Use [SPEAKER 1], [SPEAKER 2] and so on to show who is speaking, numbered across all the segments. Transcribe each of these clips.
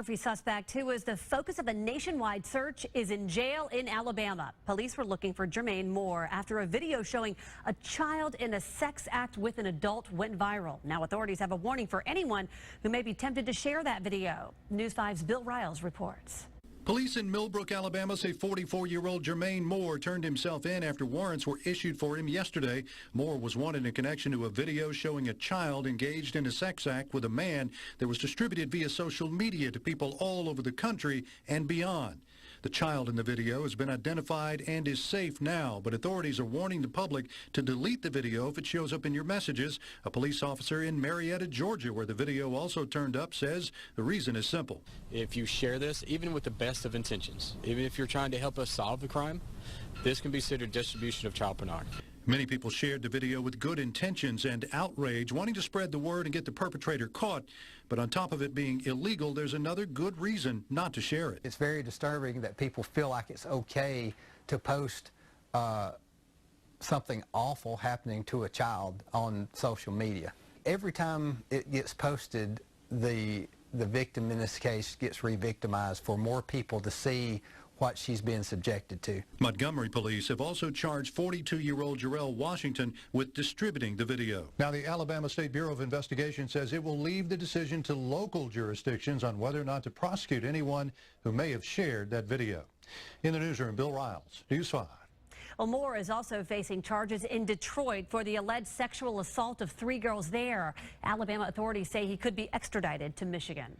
[SPEAKER 1] pornography suspect who is the focus of a nationwide search is in jail in Alabama. Police were looking for Germaine Moore after a video showing a child in a sex act with an adult went viral. Now authorities have a warning for anyone who may be tempted to share that video. News 5's Bill Riles reports.
[SPEAKER 2] Police in Millbrook, Alabama say 44-year-old Germaine Moore turned himself in after warrants were issued for him yesterday. Moore was wanted in connection to a video showing a child engaged in a sex act with a man that was distributed via social media to people all over the country and beyond. The child in the video has been identified and is safe now, but authorities are warning the public to delete the video if it shows up in your messages. A police officer in Marietta, Georgia, where the video also turned up, says the reason is simple.
[SPEAKER 3] If you share this, even with the best of intentions, even if you're trying to help us solve the crime, this can be considered distribution of child pornography.
[SPEAKER 2] Many people shared the video with good intentions and outrage, wanting to spread the word and get the perpetrator caught. But on top of it being illegal, there's another good reason not to share it.
[SPEAKER 4] It's very disturbing that people feel like it's okay to post something awful happening to a child on social media. Every time it gets posted, the victim in this case gets re-victimized for more people to see what she's being subjected to.
[SPEAKER 2] Montgomery police have also charged 42-year-old Jarrell Washington with distributing the video. Now, the Alabama State Bureau of Investigation says it will leave the decision to local jurisdictions on whether or not to prosecute anyone who may have shared that video. In the newsroom, Bill Riles, News 5.
[SPEAKER 1] Well, Moore is also facing charges in Detroit for the alleged sexual assault of 3 girls there. Alabama authorities say he could be extradited to Michigan.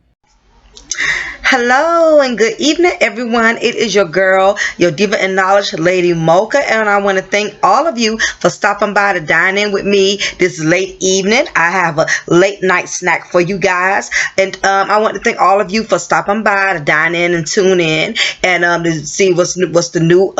[SPEAKER 5] Hello and good evening, everyone. It is your girl, your diva in knowledge, Lady Mocha, and I want to thank all of you for stopping by to dine in with me this late evening. I have a late night snack for you guys, and I want to thank all of you for stopping by to dine in and tune in and to see what's the new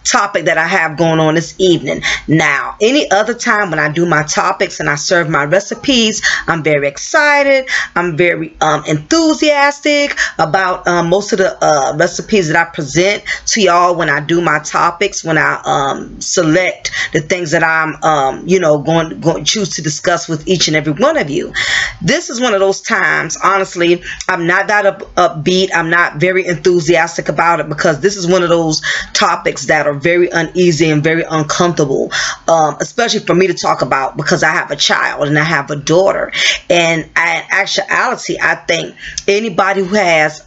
[SPEAKER 5] topic that I have going on this evening. Now, any other time when I do my topics and I serve my recipes, I'm very excited. I'm very enthusiastic about most of the recipes that I present to y'all when I do my topics, when I select the things that I'm going to choose to discuss with each and every one of you. This is one of those times, honestly, I'm not that upbeat. I'm not very enthusiastic about it because this is one of those topics that are very uneasy and very uncomfortable, especially for me to talk about because I have a child and I have a daughter. And in actuality, I think anybody who has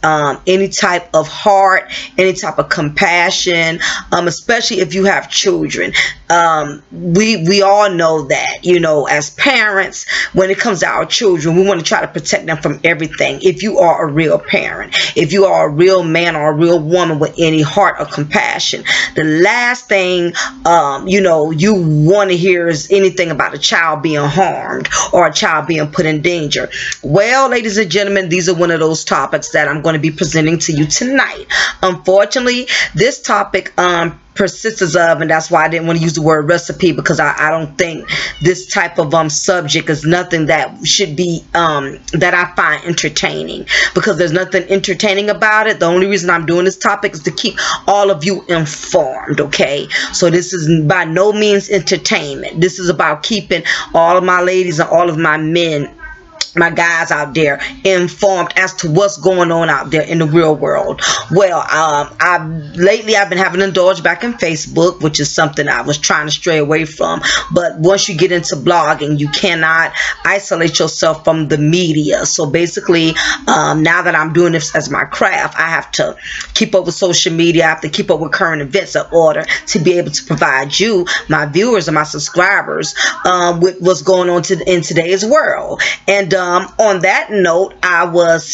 [SPEAKER 5] any type of heart, any type of compassion, especially if you have children, we all know that, as parents, when it comes to our children, we want to try to protect them from everything. If you are a real parent, if you are a real man or a real woman with any heart or compassion, the last thing you want to hear is anything about a child being harmed or a child being put in danger. Well, ladies and gentlemen, these are one of those topics that I'm going to be presenting to you tonight. Unfortunately, this topic persists of, and that's why I didn't want to use the word recipe, because I don't think this type of subject is nothing that should be that I find entertaining, because there's nothing entertaining about it. The only reason I'm doing this topic is to keep all of you informed, okay? So this is by no means entertainment. This is about keeping all of my ladies and all of my men, my guys out there, informed as to what's going on out there in the real world. Well, lately I've been having to indulge back in Facebook, which is something I was trying to stray away from. But once you get into blogging, you cannot isolate yourself from the media. So basically, now that I'm doing this as my craft, I have to keep up with social media. I have to keep up with current events in order to be able to provide you, my viewers and my subscribers, with what's going on in today's world. And on that note, I was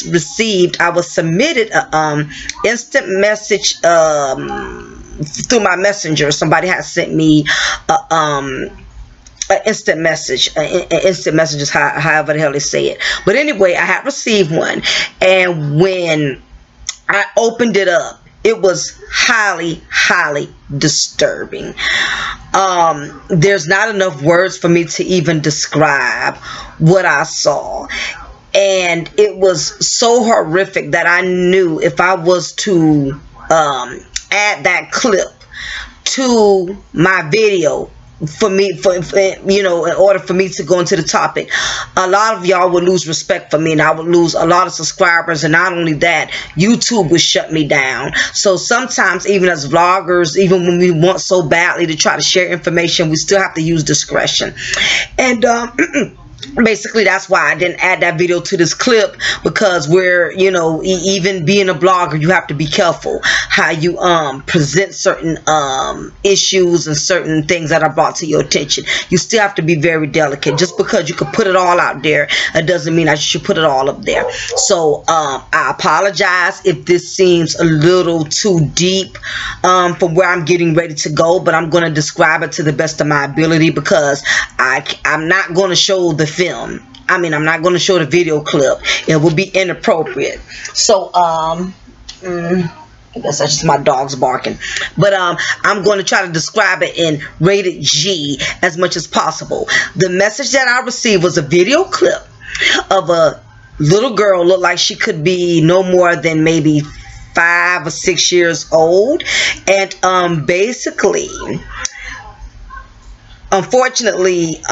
[SPEAKER 5] submitted an instant message through my messenger. Somebody has sent me an instant message. Instant messages, however the hell they say it. But anyway, I had received one, and when I opened it up, it was highly, highly disturbing. There's not enough words for me to even describe what I saw. And it was so horrific that I knew if I was to add that clip to my video, for me, you know, in order for me to go into the topic, a lot of y'all would lose respect for me, and I would lose a lot of subscribers. And not only that, YouTube would shut me down. So sometimes, even as vloggers, even when we want so badly to try to share information, we still have to use discretion. And basically, that's why I didn't add that video to this clip, because we're, you know, even being a blogger, you have to be careful how you present certain issues and certain things that are brought to your attention. You still have to be very delicate. Just because you can put it all out there, it doesn't mean that you should put it all up there. So I apologize if this seems a little too deep from where I'm getting ready to go, but I'm going to describe it to the best of my ability, because I'm not going to show the film. I mean, I'm not going to show the video clip. It will be inappropriate. So I guess that's just my dogs barking. But I'm going to try to describe it in rated G as much as possible. The message that I received was a video clip of a little girl, looked like she could be no more than maybe 5 or 6 years old. And basically, unfortunately,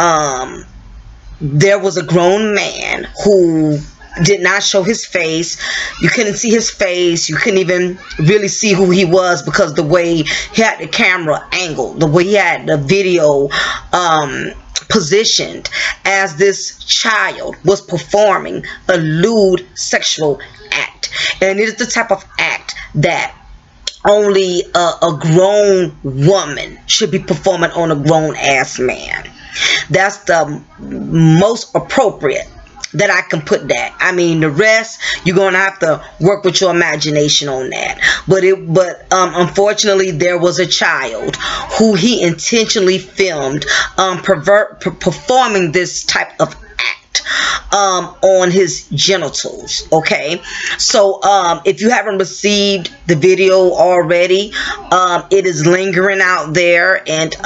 [SPEAKER 5] there was a grown man who did not show his face. You couldn't see his face. You couldn't even really see who he was, because the way he had the camera angled, the way he had the video positioned, as this child was performing a lewd sexual act. And it is the type of act that only a grown woman should be performing on a grown ass man. That's the most appropriate that I can put that. I mean, the rest, you're gonna have to work with your imagination on that. But unfortunately, there was a child who he intentionally filmed performing this type of act on his genitals. Okay, so if you haven't received the video already, it is lingering out there, and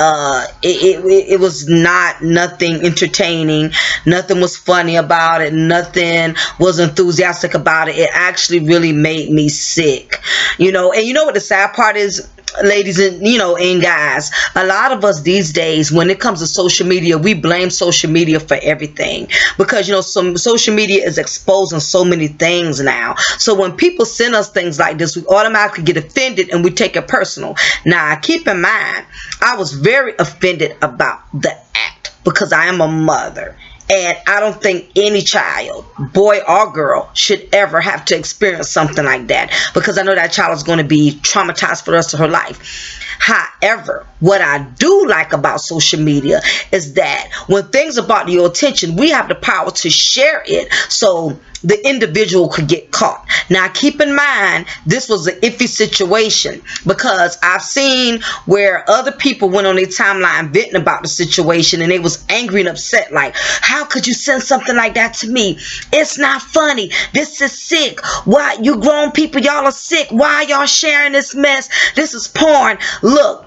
[SPEAKER 5] it was nothing entertaining, nothing was funny about it, nothing was enthusiastic about it. It actually really made me sick, you know. And you know what the sad part is, ladies and guys, a lot of us these days, when it comes to social media, we blame social media for everything, because some social media is exposing so many things now. So when people send us things like this, we automatically get offended and we take it personal. Now keep in mind, I was very offended about the act, because I am a mother. And I don't think any child, boy or girl, should ever have to experience something like that, because I know that child is going to be traumatized for the rest of her life. However, what I do like about social media is that when things are brought to your attention, we have the power to share it so the individual could get caught. Now keep in mind, this was an iffy situation, because I've seen where other people went on their timeline venting about the situation, and they was angry and upset, like, how could you send something like that to me? It's not funny. This is sick. Why, you grown people, y'all are sick. Why y'all sharing this mess? This is porn. Look,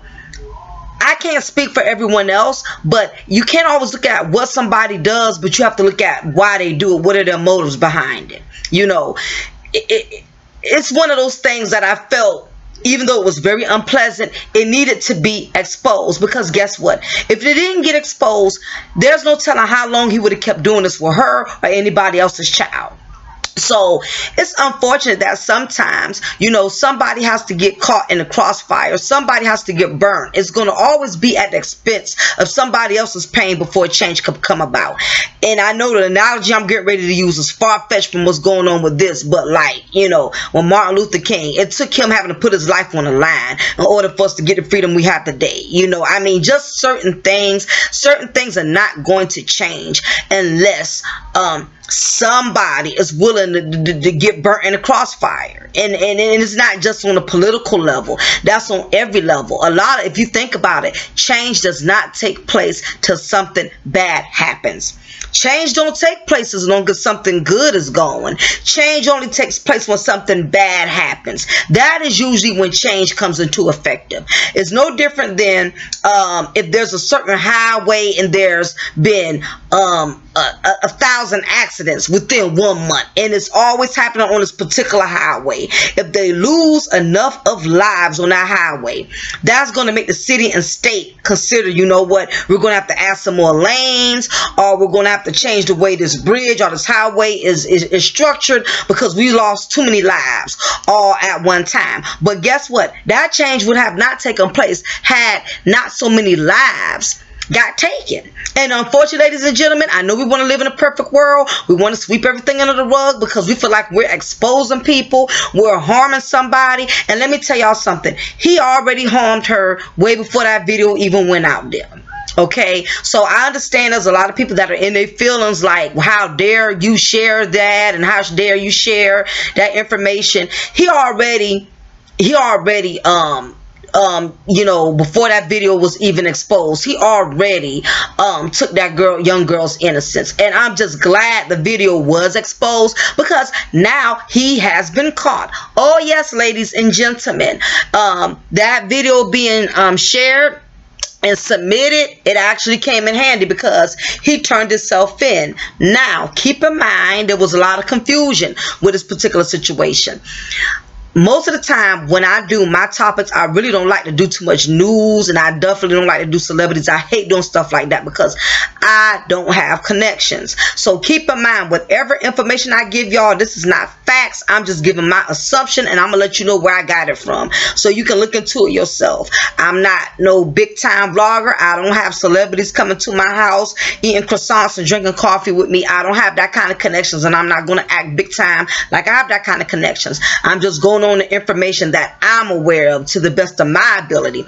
[SPEAKER 5] I can't speak for everyone else, but you can't always look at what somebody does, but you have to look at why they do it. What are their motives behind it? It's one of those things that I felt, even though it was very unpleasant, it needed to be exposed, because guess what? If it didn't get exposed, there's no telling how long he would have kept doing this with her or anybody else's child. So it's unfortunate that sometimes, somebody has to get caught in the crossfire. Somebody has to get burned. It's going to always be at the expense of somebody else's pain before change could come about. And I know the analogy I'm getting ready to use is far-fetched from what's going on with this, but when Martin Luther King, it took him having to put his life on the line in order for us to get the freedom we have today. Just certain things are not going to change unless somebody is willing to get burnt in the crossfire. And it's not just on a political level. That's on every level. If you think about it, change does not take place till something bad happens. Change don't take place as long as something good is going. Change only takes place when something bad happens. That is usually when change comes into effect. It's no different than if there's a certain highway and there's been 1,000 accidents within 1 month, and it's always happening on this particular highway. If they lose enough of lives on that highway, that's going to make the city and state consider, you know what, we're going to have to add some more lanes, or we're going to have to change the way this bridge or this highway is structured, because we lost too many lives all at one time. But guess what? That change would have not taken place had not so many lives got taken. And unfortunately, ladies and gentlemen, I know we want to live in a perfect world. We want to sweep everything under the rug because we feel like we're exposing people, we're harming somebody. And let me tell y'all something. He already harmed her way before that video even went out there. Okay, so I understand there's a lot of people that are in their feelings like, how dare you share that, and how dare you share that information. He already you know, before that video was even exposed, he already took that young girl's innocence. And I'm just glad the video was exposed, because now he has been caught. Oh yes, ladies and gentlemen, that video being shared and submitted, it actually came in handy because he turned himself in. Now keep in mind, there was a lot of confusion with this particular situation. Most of the time when I do my topics, I really don't like to do too much news, and I definitely don't like to do celebrities. I hate doing stuff like that because I don't have connections. So keep in mind, whatever information I give y'all, this is not facts. I'm just giving my assumption, and I'm gonna let you know where I got it from, so you can look into it yourself. I'm not no big time vlogger. I don't have celebrities coming to my house eating croissants and drinking coffee with me. I don't have that kind of connections, and I'm not gonna act big time like I have that kind of connections. I'm just going on the information that I'm aware of to the best of my ability.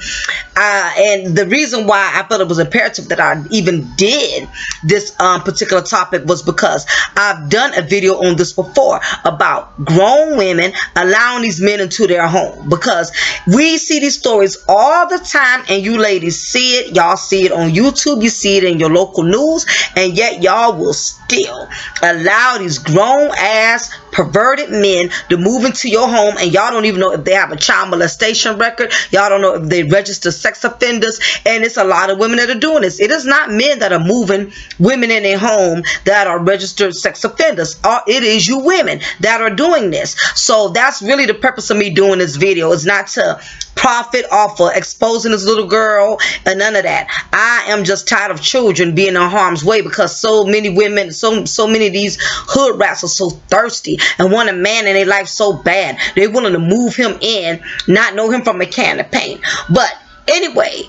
[SPEAKER 5] And the reason why I felt it was imperative that I even did this particular topic was because I've done a video on this before about grown women allowing these men into their home, because we see these stories all the time, and you ladies see it. Y'all see it on YouTube, you see it in your local news, and yet y'all will still allow these grown ass perverted men to move into your home, and y'all don't even know if they have a child molestation record. Y'all don't know if they register sex offenders, and it's a lot of women that are doing this. It is not men that are moving women in their home that are registered sex offenders. It is you women that are doing this. So that's really the purpose of me doing this video. It's not to profit off of exposing this little girl and none of that. I am just tired of children being in harm's way, because so many women, so many of these hood rats are so thirsty and want a man in their life so bad. They're willing to move him in, not know him from a can of paint. But anyway,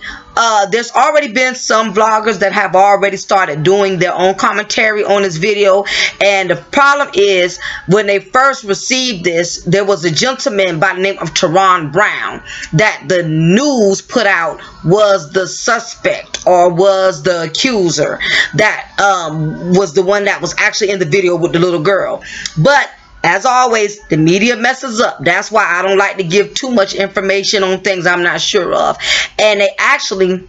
[SPEAKER 5] there's already been some vloggers that have already started doing their own commentary on this video, and the problem is, when they first received this, there was a gentleman by the name of Teron Brown that the news put out was the suspect, or was the accuser, that was the one that was actually in the video with the little girl. But as always, the media messes up. That's why I don't like to give too much information on things I'm not sure of. And they actually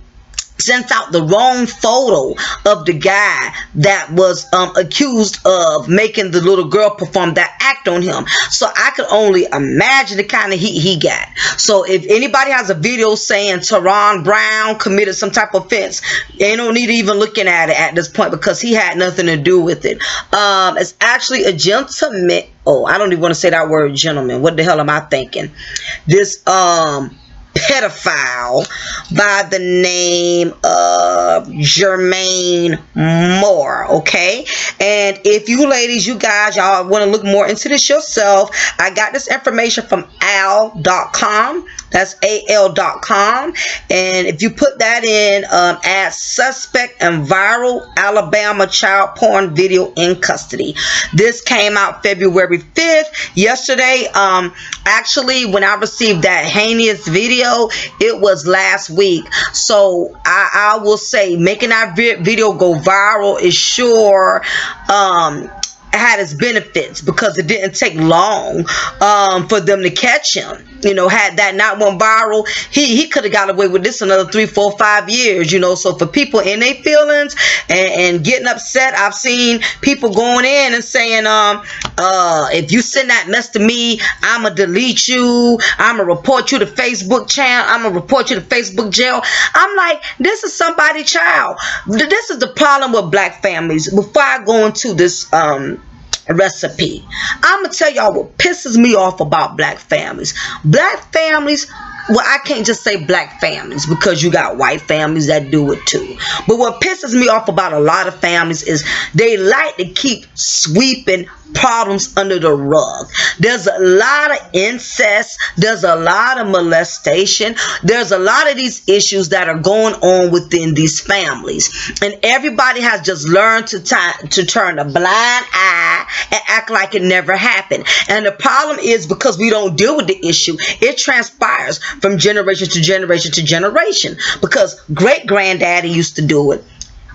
[SPEAKER 5] sent out the wrong photo of the guy that was accused of making the little girl perform that act on him. So I could only imagine the kind of heat he got. So if anybody has a video saying Teron Brown committed some type of offense, they don't need to even looking at it at this point, because he had nothing to do with it. It's actually a gentleman. Oh, I don't even want to say that word, gentleman. What the hell am I thinking? This pedophile by the name of Germaine Moore. Okay, and if you ladies, you guys, y'all want to look more into this yourself, I got this information from al.com. That's al.com, and if you put that in, add suspect and viral Alabama child porn video in custody. This came out February 5th, yesterday. Actually, when I received that heinous video, it was last week. So I will say, making that video go viral is sure had its benefits, because it didn't take long for them to catch him. had that not went viral, he could have got away with this another 3, 4, 5 years. So for people in their feelings and getting upset, I've seen people going in and saying, if you send that mess to me, I'ma delete you, I'ma report you to Facebook channel, I'ma report you to Facebook jail. I'm like, this is somebody's child. This is the problem with black families. Before I go into this recipe, I'm gonna tell y'all what pisses me off about black families. Black families, well, I can't just say black families because you got white families that do it too. But what pisses me off about a lot of families is they like to keep sweeping problems under the rug. There's a lot of incest, there's a lot of molestation, there's a lot of these issues that are going on within these families, and everybody has just learned to turn a blind eye and act like it never happened. And the problem is, because we don't deal with the issue, it transpires from generation to generation to generation. Because great granddaddy used to do it,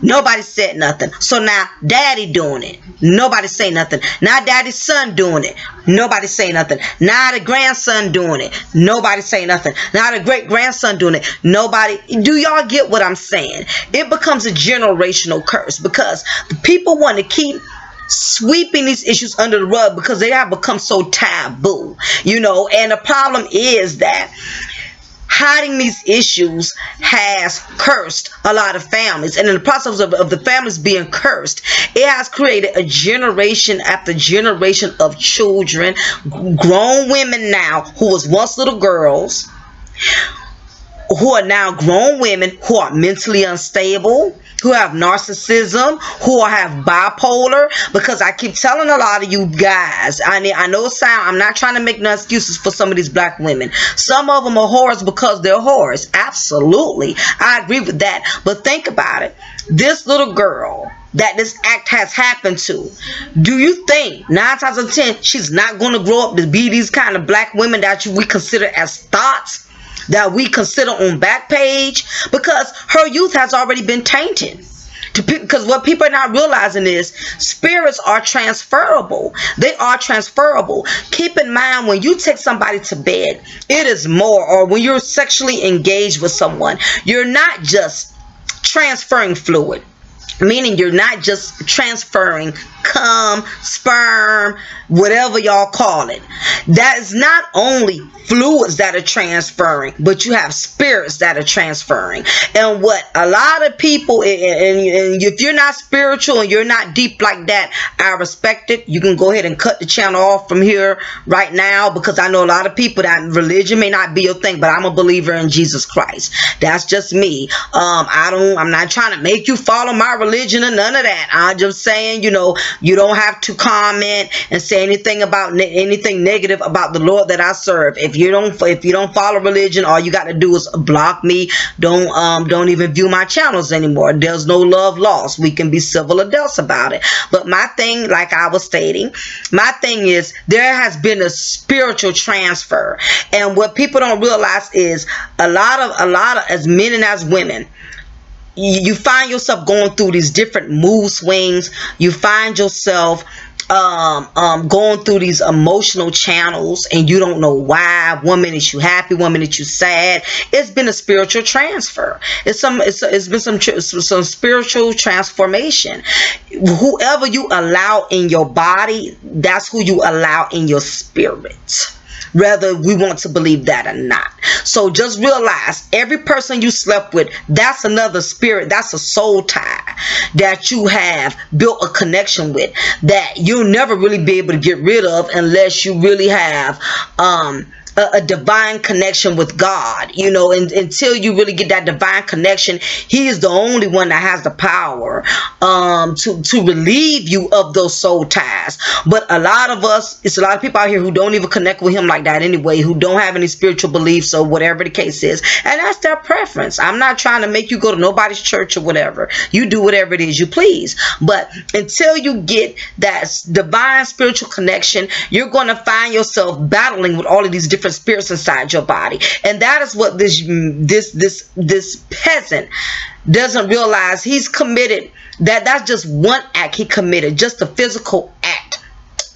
[SPEAKER 5] nobody said nothing. So now daddy doing it, nobody say nothing. Now daddy's son doing it, nobody say nothing. Now the grandson doing it, nobody say nothing. Now the great grandson doing it, nobody. Do y'all get what I'm saying? It becomes a generational curse because the people want to keep sweeping these issues under the rug because they have become so taboo, and the problem is that hiding these issues has cursed a lot of families, and in the process of the families being cursed, it has created a generation after generation of children, grown women now who was once little girls, who are now grown women who are mentally unstable, who have narcissism, who have bipolar. Because I keep telling a lot of you guys, I know I'm not trying to make no excuses for some of these black women. Some of them are whores because they're whores. Absolutely, I agree with that. But think about it. This little girl that this act has happened to, do you think 9 times out of 10 she's not going to grow up to be these kind of black women that we consider as thoughts, that we consider on Backpage? Because her youth has already been tainted. Because what people are not realizing is spirits are transferable. They are transferable. Keep in mind, when you take somebody to bed, it is more, or when you're sexually engaged with someone, you're not just transferring fluid. Meaning you're not just transferring cum, sperm, whatever y'all call it. That is not only fluids that are transferring, but you have spirits that are transferring. And what a lot of people, and if you're not spiritual and you're not deep like that, I respect it. You can go ahead and cut the channel off from here right now, because I know a lot of people that religion may not be your thing, but I'm a believer in Jesus Christ. That's just me. I'm not trying to make you follow my religion or none of that. I'm just saying, you don't have to comment and say anything about anything negative about the Lord that I serve. If you don't follow religion, all you got to do is block me. Don't even view my channels anymore. There's no love lost. We can be civil adults about it. But my thing, like I was stating, my thing is there has been a spiritual transfer, and what people don't realize is a lot of as men and as women, you find yourself going through these different mood swings. You find yourself going through these emotional channels, and you don't know why. 1 minute you happy, 1 minute you sad. It's been a spiritual transfer. It's been some spiritual transformation. Whoever you allow in your body, that's who you allow in your spirit, whether we want to believe that or not. So just realize, every person you slept with, that's another spirit, that's a soul tie that you have built a connection with, that you'll never really be able to get rid of unless you really have a divine connection with God, and until you really get that divine connection, He is the only one that has the power to relieve you of those soul ties. But a lot of us, it's a lot of people out here who don't even connect with Him like that anyway, who don't have any spiritual beliefs or whatever the case is, and that's their preference. I'm not trying to make you go to nobody's church or whatever. You do whatever it is you please. But until you get that divine spiritual connection, you're going to find yourself battling with all of these different spirits inside your body. And that is what this peasant doesn't realize. He's committed that's just one act he committed, just a physical act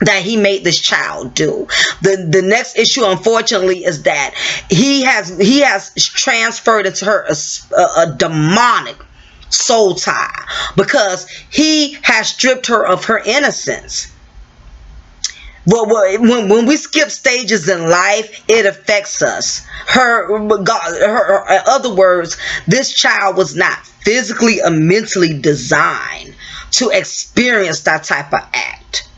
[SPEAKER 5] that he made this child do. The next issue, unfortunately, is that he has transferred into her a demonic soul tie, because he has stripped her of her innocence. Well, when we skip stages in life, it affects us. In other words, this child was not physically or mentally designed to experience that type of act.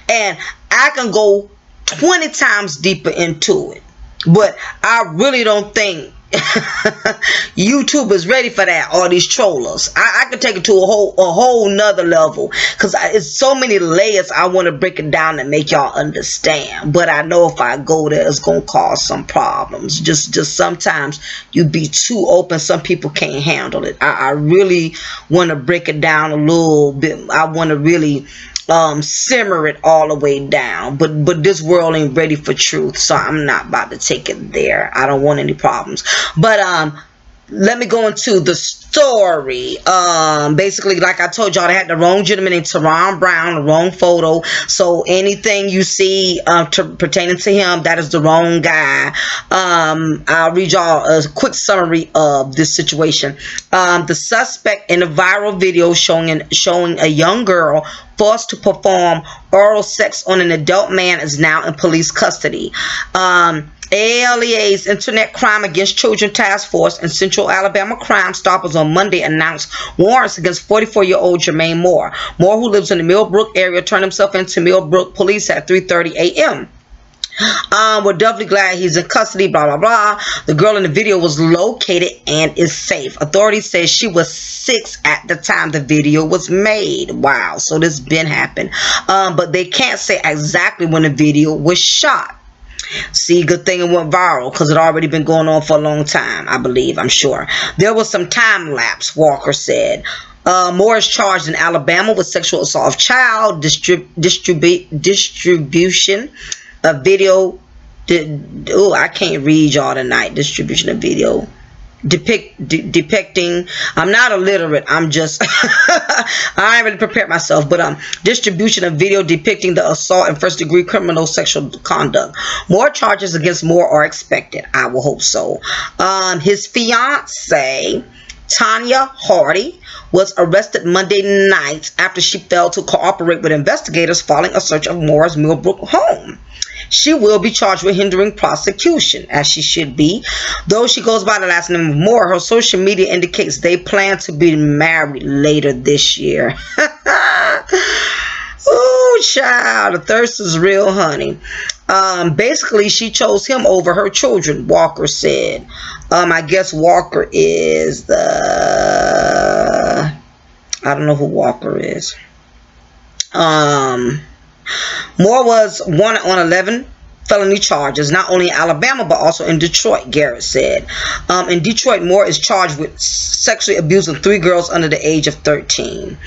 [SPEAKER 5] And I can go 20 times deeper into it, but I really don't think YouTube is ready for that, all these trollers. I could take it to a whole nother level, because it's so many layers. I want to break it down and make y'all understand, but I know if I go there, it's gonna cause some problems. Just sometimes you be too open, some people can't handle it. I really want to break it down a little bit. I want to really simmer it all the way down, but this world ain't ready for truth, so I'm not about to take it there. I don't want any problems. But let me go into the story. Basically, like I told y'all, they had the wrong gentleman named Teron Brown, the wrong photo. So anything you see pertaining to him, that is the wrong guy. I'll read y'all a quick summary of this situation. The suspect in a viral video showing a young girl forced to perform oral sex on an adult man is now in police custody. ALEA's Internet Crime Against Children Task Force and Central Alabama Crime Stoppers on Monday announced warrants against 44-year-old Germaine Moore. Moore, who lives in the Millbrook area, turned himself into Millbrook police at 3:30 a.m. We're definitely glad he's in custody, blah, blah, blah. The girl in the video was located and is safe. Authorities say she was 6 at the time the video was made. Wow, so this been happened. But they can't say exactly when the video was shot. See, good thing it went viral, because it already been going on for a long time, I believe, I'm sure. There was some time lapse, Walker said. Moore is charged in Alabama with sexual assault of child, distribution of video. I can't read y'all tonight. Distribution of video. Depicting, I'm not illiterate, I'm just I ain't really prepared myself, but distribution of video depicting the assault and first degree criminal sexual conduct. More charges against Moore are expected. I will hope so. His fiance, Tanya Hardy, was arrested Monday night after she failed to cooperate with investigators following a search of Moore's Millbrook home. She will be charged with hindering prosecution, as she should be. Though she goes by the last name of Moore, her social media indicates they plan to be married later this year. Ooh, child, the thirst is real, honey. Basically, she chose him over her children, Walker said. I guess Walker is the... I don't know who Walker is. Moore was wanted on 11 felony charges, not only in Alabama but also in Detroit, Garrett said. In Detroit, Moore is charged with sexually abusing 3 girls under the age of 13.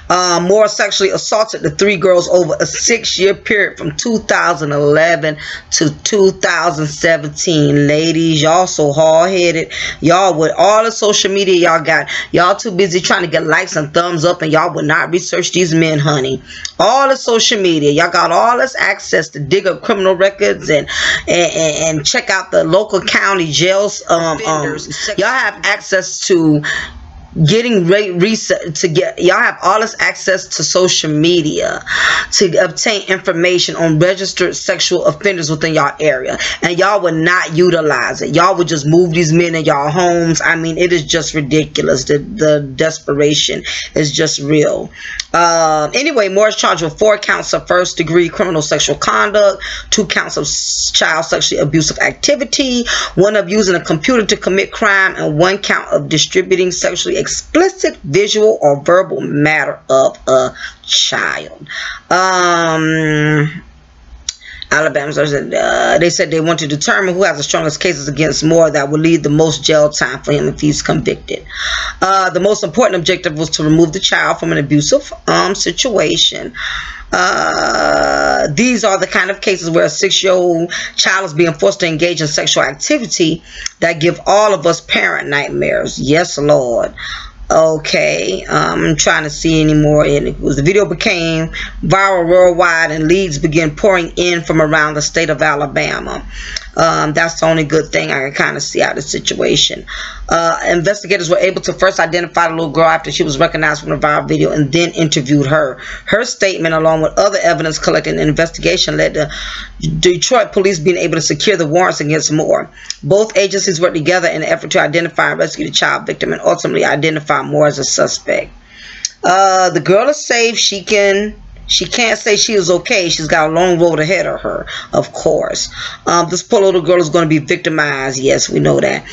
[SPEAKER 5] Moore sexually assaulted the 3 girls over a 6-year period from 2011 to 2017. Ladies, y'all so hard-headed. Y'all, with all the social media y'all got, y'all too busy trying to get likes and thumbs up, and y'all would not research these men, honey. All the social media, y'all got all this access to dig up criminal records and check out the local county jails. Y'all have access to getting research, to get, y'all have all this access to social media to obtain information on registered sexual offenders within y'all area, and y'all would not utilize it. Y'all would just move these men in y'all homes. I mean, it is just ridiculous. The desperation is just real. Anyway, Moore is charged with 4 counts of first degree criminal sexual conduct, 2 counts of child sexually abusive activity, 1 of using a computer to commit crime, and 1 count of distributing sexually explicit visual or verbal matter of a child. Alabama, they said they want to determine who has the strongest cases against Moore that will lead the most jail time for him if he's convicted. The most important objective was to remove the child from an abusive situation. These are the kind of cases where a 6-year-old child is being forced to engage in sexual activity that give all of us parent nightmares. Yes, Lord. Okay, I'm trying to see anymore. And it was the video became viral worldwide, and leads began pouring in from around the state of Alabama. That's the only good thing I can kind of see out of the situation. Investigators were able to first identify the little girl after she was recognized from the viral video, and then interviewed her. Her statement, along with other evidence collected in the investigation, led to Detroit police being able to secure the warrants against Moore. Both agencies worked together in an effort to identify and rescue the child victim, and ultimately identify Moore as a suspect. The girl is safe. She can't say she is okay. She's got a long road ahead of her, of course. This poor little girl is going to be victimized. Yes, we know that.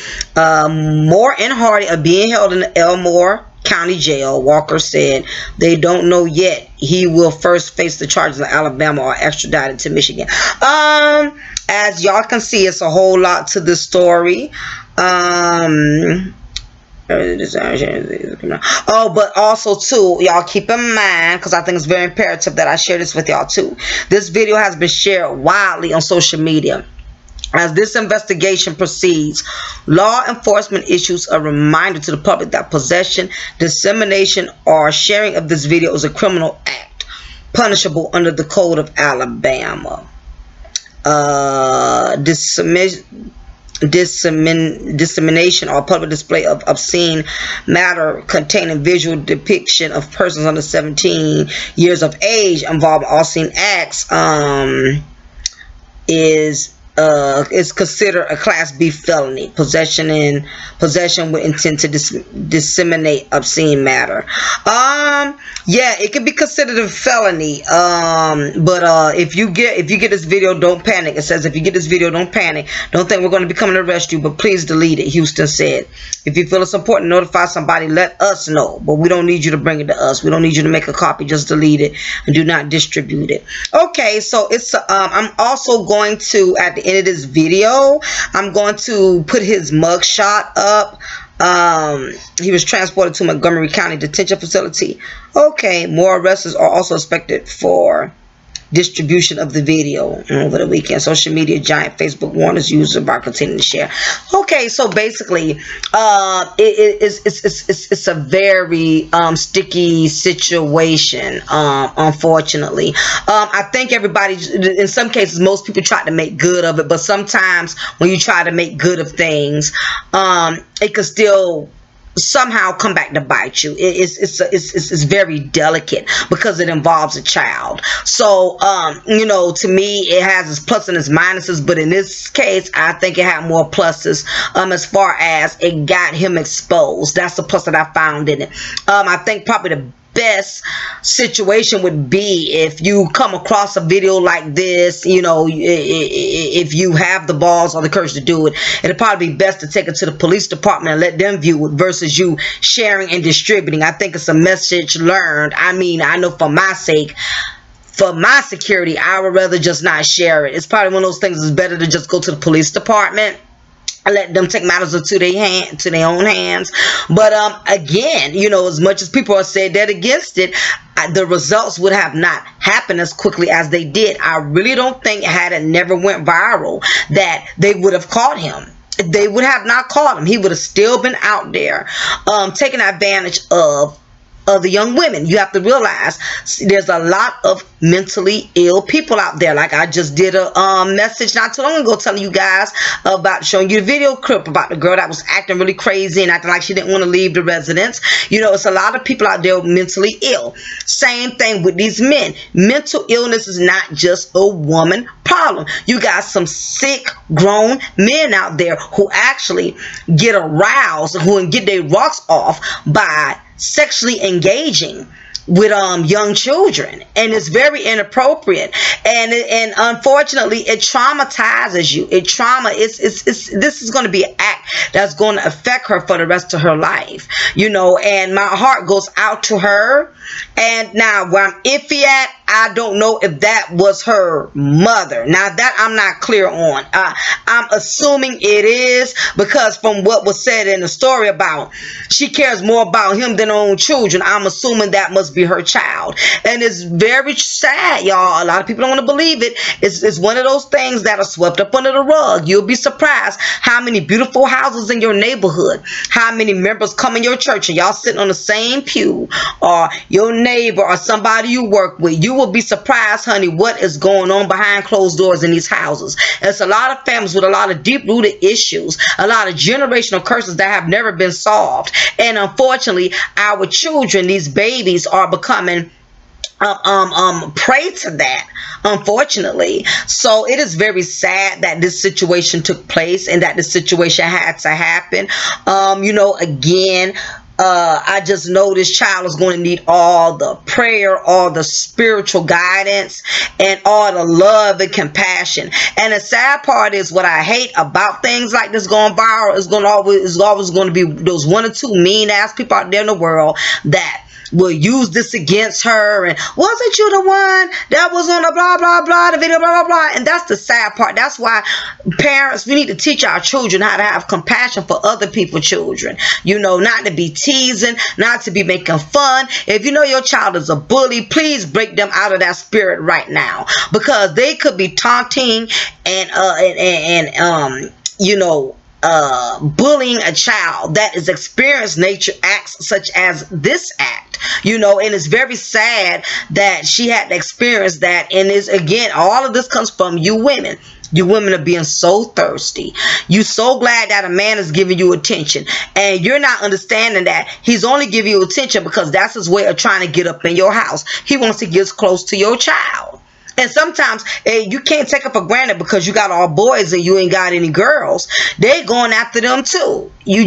[SPEAKER 5] Moore and Hardy are being held in the Elmore County Jail. Walker said they don't know yet. He will first face the charges in Alabama or extradited to Michigan. As y'all can see, it's a whole lot to this story. Oh, but also too, y'all keep in mind, because I think it's very imperative that I share this with y'all too. This video has been shared widely on social media. As this investigation proceeds, law enforcement issues a reminder to the public that possession, dissemination, or sharing of this video is a criminal act, punishable under the Code of Alabama. Dissemination or public display of obscene matter containing visual depiction of persons under 17 years of age involving obscene acts is considered a Class B felony. Possession with intent to disseminate obscene matter. Yeah, it can be considered a felony. But if you get this video, don't panic. It says if you get this video, don't panic. Don't think we're going to be coming to arrest you, but please delete it. Houston said. If you feel it's important to notify somebody, let us know. But we don't need you to bring it to us. We don't need you to make a copy. Just delete it and do not distribute it. Okay, so it's I'm also going to, at the end of this video, I'm going to put his mugshot up. He was transported to Montgomery County Detention Facility. Okay, more arrests are also expected for distribution of the video over the weekend. Social media giant Facebook warned its users about continuing to share. Okay, so basically, it's a very sticky situation. Unfortunately, I think everybody, in some cases, most people try to make good of it, but sometimes when you try to make good of things, it could still somehow come back to bite you. It's very delicate because it involves a child. So you know, to me, it has its plus and its minuses, but in this case, I think it had more pluses as far as it got him exposed. That's the plus that I found in it. I think probably the best situation would be if you come across a video like this, you know, if you have the balls or the courage to do it, it'd probably be best to take it to the police department and let them view it versus you sharing and distributing. I think it's a message learned. I mean, I know for my sake, for my security, I would rather just not share it. It's probably one of those things that's better to just go to the police department and let them take matters into their own hands. But again, you know, as much as people are saying that against it, the results would have not happened as quickly as they did. I really don't think, had it never went viral, that they would have caught him. They would have not caught him. He would have still been out there taking advantage of the young women. You have to realize there's a lot of mentally ill people out there. Like I just did a message not too long ago telling you guys about, showing you the video clip about the girl that was acting really crazy and acting like she didn't want to leave the residence. You know, it's a lot of people out there mentally ill. Same thing with these men. Mental illness is not just a woman problem. You got some sick grown men out there who actually get aroused, who get their rocks off by sexually engaging with young children, and it's very inappropriate, and unfortunately it traumatizes you. This is going to be an act that's going to affect her for the rest of her life, you know, and my heart goes out to her. And now where I'm iffy at, I don't know if that was her mother. Now that I'm not clear on. I'm assuming it is, because from what was said in the story about she cares more about him than her own children, I'm assuming that must be her child. And it's very sad, y'all. A lot of people don't want to believe it. It's one of those things that are swept up under the rug. You'll be surprised how many beautiful houses in your neighborhood, how many members come in your church and y'all sitting on the same pew, or your neighbor or somebody you work with. You will be surprised, honey, what is going on behind closed doors in these houses. It's a lot of families with a lot of deep-rooted issues, a lot of generational curses that have never been solved. And unfortunately, our children, these babies, are becoming prey to that, unfortunately. So it is very sad that this situation took place and that this situation had to happen. Again, I just know this child is going to need all the prayer, all the spiritual guidance, and all the love and compassion. And the sad part is, what I hate about things like this going viral is always going to be those one or two mean ass people out there in the world that will use this against her. And wasn't you the one that was on the blah blah blah, the video blah blah blah? And that's the sad part. That's why parents, we need to teach our children how to have compassion for other people's children. Not to be teasing, not to be making fun. If you know your child is a bully, please break them out of that spirit right now, because they could be taunting and bullying a child that is experienced nature acts such as this act. And it's very sad that she had to experience that. And is again, all of this comes from you women. You women are being so thirsty. You so glad that a man is giving you attention, and you're not understanding that he's only giving you attention because that's his way of trying to get up in your house. He wants to get close to your child. And sometimes you can't take it for granted because you got all boys and you ain't got any girls. They going after them too. You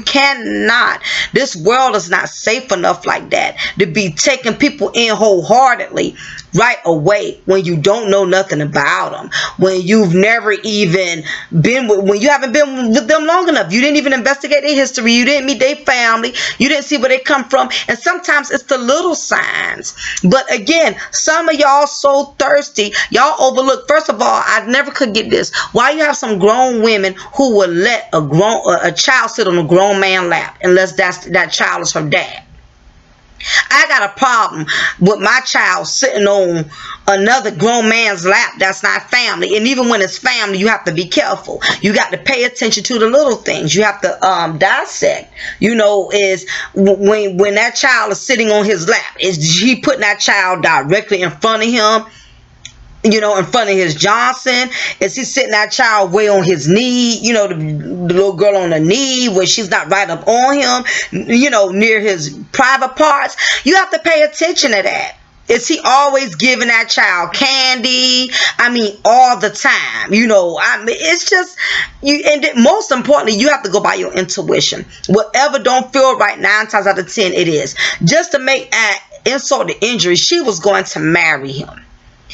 [SPEAKER 5] cannot. This world is not safe enough like that to be taking people in wholeheartedly right away when you don't know nothing about them, when you've never even been when you haven't been with them long enough. You didn't even investigate their history. You didn't meet their family. You didn't see where they come from. And sometimes it's the little signs. But again, some of y'all so thirsty, y'all overlook. First of all, I never could get this. Why you have some grown women who will let a child sit on a grown man lap unless that child is her dad? I got a problem with my child sitting on another grown man's lap that's not family. And even when it's family, you have to be careful. You got to pay attention to the little things. You have to dissect. Is when that child is sitting on his lap, is he putting that child directly in front of him? In front of his Johnson? Is he sitting that child way on his knee? The little girl on the knee where she's not right up on him, near his private parts. You have to pay attention to that. Is he always giving that child candy? All the time. It's just and most importantly, you have to go by your intuition. Whatever don't feel right, 9 times out of 10 it is. Just to make insult to injury, she was going to marry him.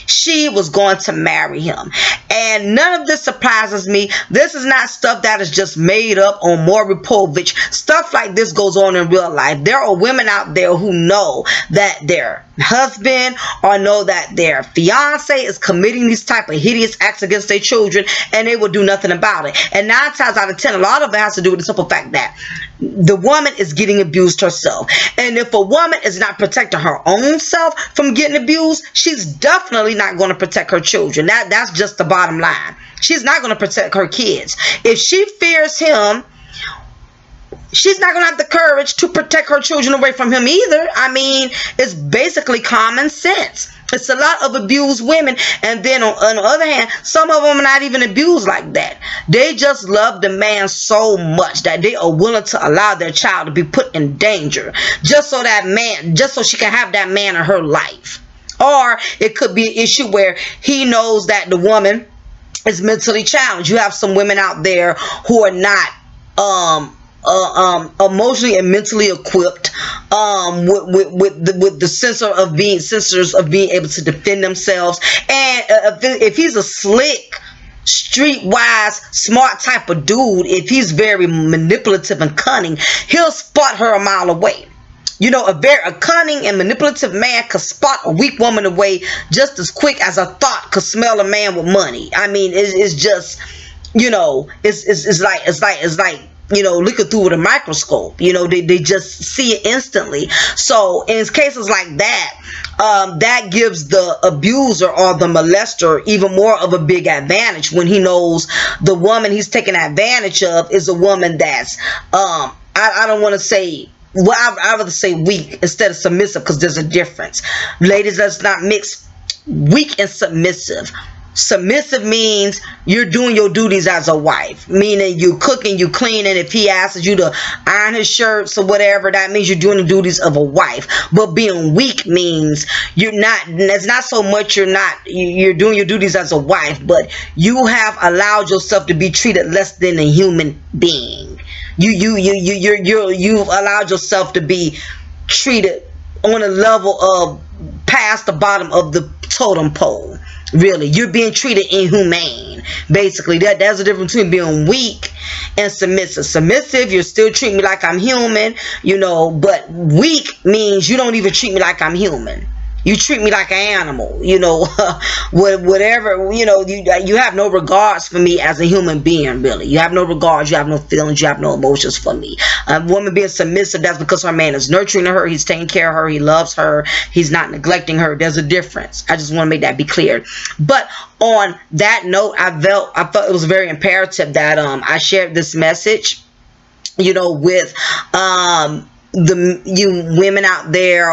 [SPEAKER 5] She was going to marry him. And none of this surprises me. This is not stuff that is just made up on Maury Povich. Stuff like this goes on in real life. There are women out there who know that their husband or know that their fiance is committing these type of hideous acts against their children, and they will do nothing about it. And 9 times out of 10, a lot of it has to do with the simple fact that the woman is getting abused herself. And if a woman is not protecting her own self from getting abused, she's definitely not going to protect her children. That's just the bottom line. She's not going to protect her kids. If she fears him, she's not going to have the courage to protect her children away from him either. It's basically common sense. It's a lot of abused women. And then on the other hand, some of them are not even abused like that. They just love the man so much that they are willing to allow their child to be put in danger just so she can have that man in her life. Or it could be an issue where he knows that the woman is mentally challenged. You have some women out there who are not emotionally and mentally equipped with the sensors of being able to defend themselves. And if he's a slick, streetwise, smart type of dude, if he's very manipulative and cunning, he'll spot her a mile away. A cunning and manipulative man could spot a weak woman away just as quick as a thought could smell a man with money. It's just, it's like looking through with a microscope. They just see it instantly. So in cases like that, that gives the abuser or the molester even more of a big advantage when he knows the woman he's taking advantage of is a woman that's I don't want to say, well, I'd rather say weak instead of submissive, because there's a difference. Ladies, let's not mix weak and submissive. Submissive means you're doing your duties as a wife, meaning you cooking, you cleaning. If he asks you to iron his shirts or whatever, that means you're doing the duties of a wife. But being weak means you're not. It's not so much you're doing your duties as a wife, but you have allowed yourself to be treated less than a human being. You've allowed yourself to be treated on a level of past the bottom of the totem pole. Really, you're being treated inhumane. Basically, there's a difference between being weak and submissive. Submissive, you're still treating me like I'm human, but weak means you don't even treat me like I'm human. You treat me like an animal, whatever, you have no regards for me as a human being, really. You have no regards, you have no feelings, you have no emotions for me. A woman being submissive, that's because her man is nurturing her, he's taking care of her, he loves her, he's not neglecting her. There's a difference. I just want to make that be clear. But on that note, I felt it was very imperative that I shared this message, with you women out there,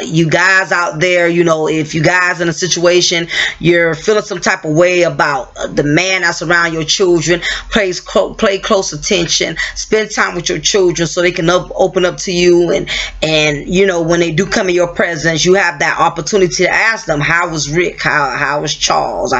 [SPEAKER 5] you guys out there, if you guys in a situation, you're feeling some type of way about the man that's around your children, play close attention, spend time with your children so they can open up to you, and when they do come in your presence, you have that opportunity to ask them, how was Rick, how was Charles,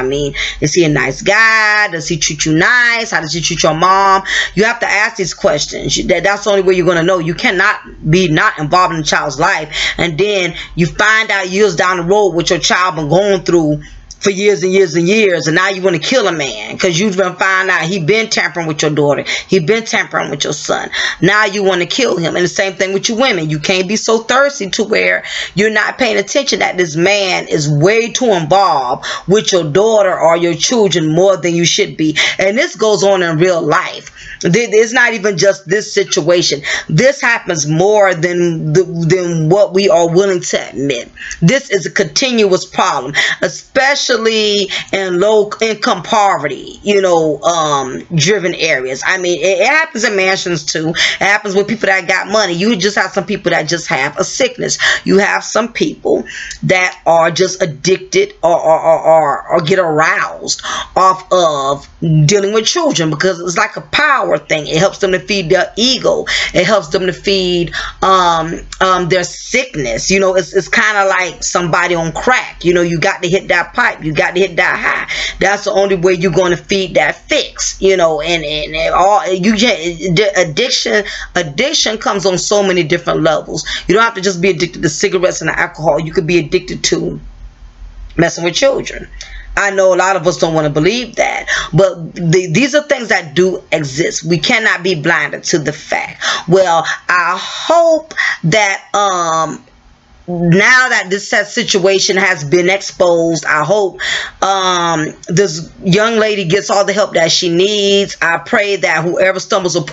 [SPEAKER 5] is he a nice guy, does he treat you nice, how does he treat your mom? You have to ask these questions. That's the only way you're going to know. You cannot be not involved in the child's life, and then you find out years down the road what your child been going through for years and years and years, and now you want to kill a man because you've been find out he been tampering with your daughter, he been tampering with your son. Now you want to kill him. And the same thing with you women. You can't be so thirsty to where you're not paying attention that this man is way too involved with your daughter or your children more than you should be. And this goes on in real life. It's not even just this situation. This happens more than what we are willing to admit. This is a continuous problem, especially in low income poverty, driven areas. It happens in mansions too. It happens with people that got money. You just have some people that just have a sickness. You have some people that are just addicted or get aroused off of dealing with children, because it's like a power thing. It helps them to feed their ego. It helps them to feed their sickness. It's kind of like somebody on crack. You got to hit that pipe. You got to hit that high. That's the only way you're going to feed that fix. And all you get addiction comes on so many different levels. You don't have to just be addicted to cigarettes and alcohol. You could be addicted to messing with children. I know a lot of us don't want to believe that, but these are things that do exist. We cannot be blinded to the fact. Well, I hope that now that this situation has been exposed, I hope this young lady gets all the help that she needs. I pray that whoever stumbles in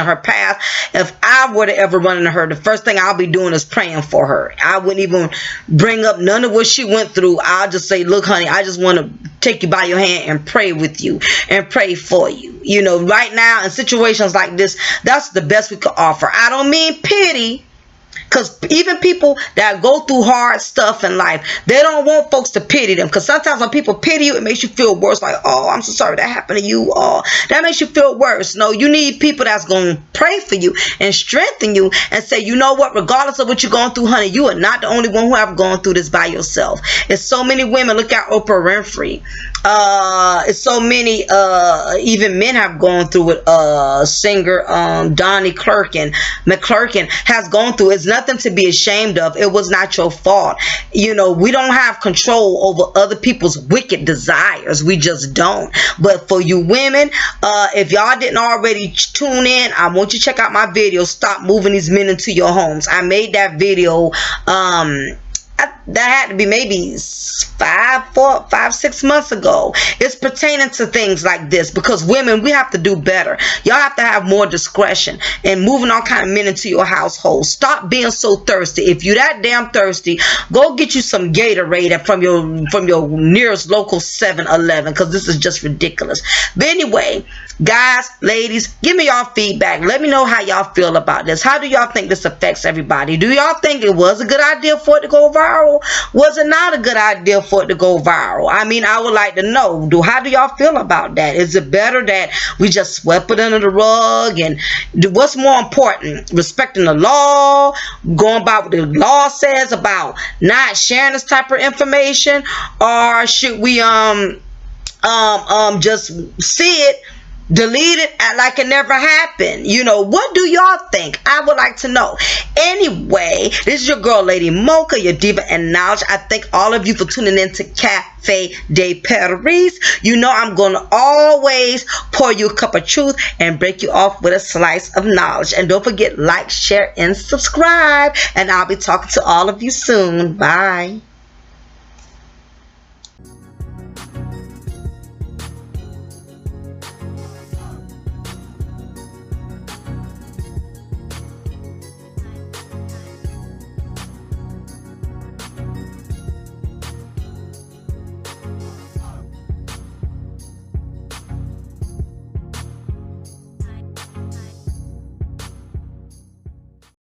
[SPEAKER 5] her path, if I were to ever run into her, the first thing I'll be doing is praying for her. I wouldn't even bring up none of what she went through. I'll just say, look, honey, I just want to take you by your hand and pray with you and pray for you. Right now in situations like this, that's the best we could offer. I don't mean pity, because even people that go through hard stuff in life, they don't want folks to pity them. Because sometimes when people pity you, it makes you feel worse. Like, oh, I'm so sorry that happened to you. Oh, that makes you feel worse. No, you need people that's going to pray for you and strengthen you and say, you know what, regardless of what you're going through, honey, you are not the only one who have gone through this by yourself. It's so many women. Look at Oprah Winfrey. It's so many even men have gone through it. Singer Donnie McClurkin has gone through. It's nothing to be ashamed of. It was not your fault. We don't have control over other people's wicked desires. We just don't. But for you women, if y'all didn't already tune in, I want you to check out my video, Stop Moving These Men Into Your Homes. I made that video had to be maybe 6 months ago. It's pertaining to things like this, because women, we have to do better. Y'all have to have more discretion and moving all kind of men into your household. Stop being so thirsty. If you're that damn thirsty, go get you some Gatorade from your nearest local 7-Eleven, because this is just ridiculous. But anyway, guys, ladies, give me y'all feedback. Let me know how y'all feel about this. How do y'all think this affects everybody? Do y'all think it was a good idea for it to go viral? Was it not a good idea for it to go viral? I mean, I would like to know. How do y'all feel about that? Is it better that we just swept it under the rug? And what's more important? Respecting the law, going by what the law says about not sharing this type of information, or should we just see it, delete it, act like it never happened? You know, what do y'all think? I would like to know. Anyway, this is your girl, Lady Mocha, your diva and knowledge. I thank all of you for tuning in to Cafe de Paris. You know I'm going to always pour you a cup of truth and break you off with a slice of knowledge. And don't forget, like, share, and subscribe. And I'll be talking to all of you soon. Bye.